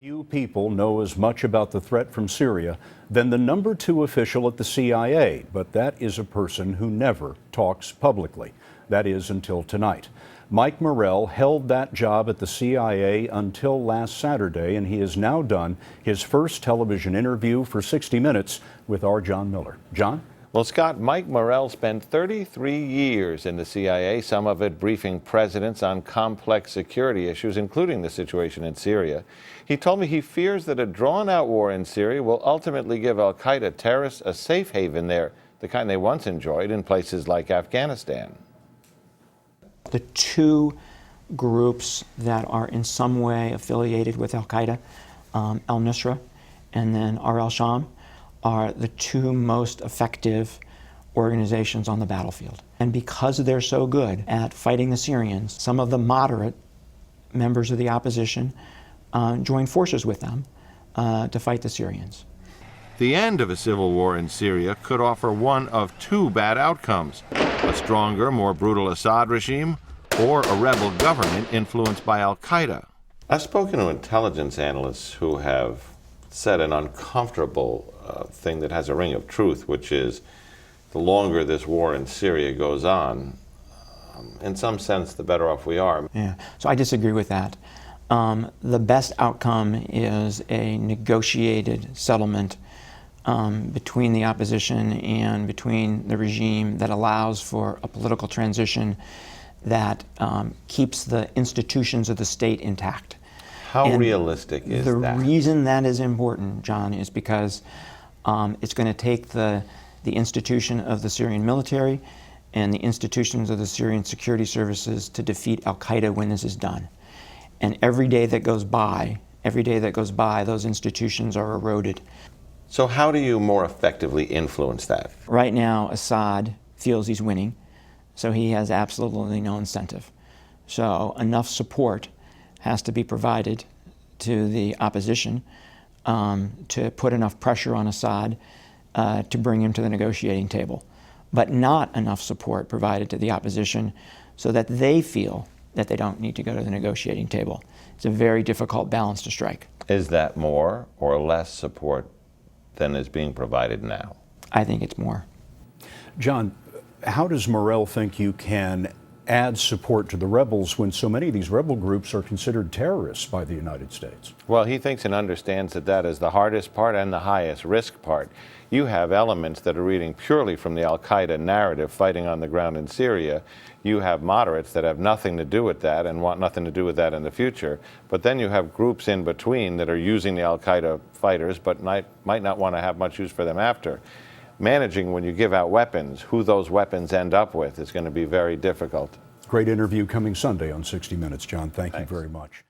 Few people know as much about the threat from Syria than the number 2 official at the CIA, but that is a person who never talks publicly. That is until tonight. Mike Morell held that job at the CIA until last Saturday, and he has now done his first television interview for 60 Minutes with our John Miller. John? Well, Scott, Mike Morell spent 33 years in the CIA, some of it briefing presidents on complex security issues, including the situation in Syria. He told me he fears that a drawn-out war in Syria will ultimately give al-Qaeda terrorists a safe haven there, the kind they once enjoyed in places like Afghanistan. The two groups that are in some way affiliated with al-Qaeda, al-Nusra and then al-Sham, are the two most effective organizations on the battlefield. And because they're so good at fighting the Syrians, some of the moderate members of the opposition joined forces with them to fight the Syrians. The end of a civil war in Syria could offer one of two bad outcomes: a stronger, more brutal Assad regime, or a rebel government influenced by al-Qaeda. I've spoken to intelligence analysts who have said an uncomfortable thing that has a ring of truth, which is the longer this war in Syria goes on, in some sense, the better off we are. Yeah, so I disagree with that. The best outcome is a negotiated settlement between the opposition and between the regime that allows for a political transition that keeps the institutions of the state intact. How realistic is that? The reason that is important, John, is because it's going to take the institution of the Syrian military and the institutions of the Syrian security services to defeat al-Qaeda when this is done. And every day that goes by, those institutions are eroded. So how do you more effectively influence that? Right now, Assad feels he's winning, so he has absolutely no incentive. So enough support has to be provided to the opposition to put enough pressure on Assad to bring him to the negotiating table, but not enough support provided to the opposition so that they feel that they don't need to go to the negotiating table. It's a very difficult balance to strike. Is that more or less support than is being provided now? I think it's more. John, how does Morell think you can add support to the rebels when so many of these rebel groups are considered terrorists by the United States? Well, he thinks and understands that that is the hardest part and the highest risk part. You have elements that are reading purely from the al-Qaeda narrative fighting on the ground in Syria. You have moderates that have nothing to do with that and want nothing to do with that in the future. But then you have groups in between that are using the al-Qaeda fighters but might not want to have much use for them after. Managing, when you give out weapons, who those weapons end up with is going to be very difficult. Great interview coming Sunday on 60 Minutes, John. Thank you very much.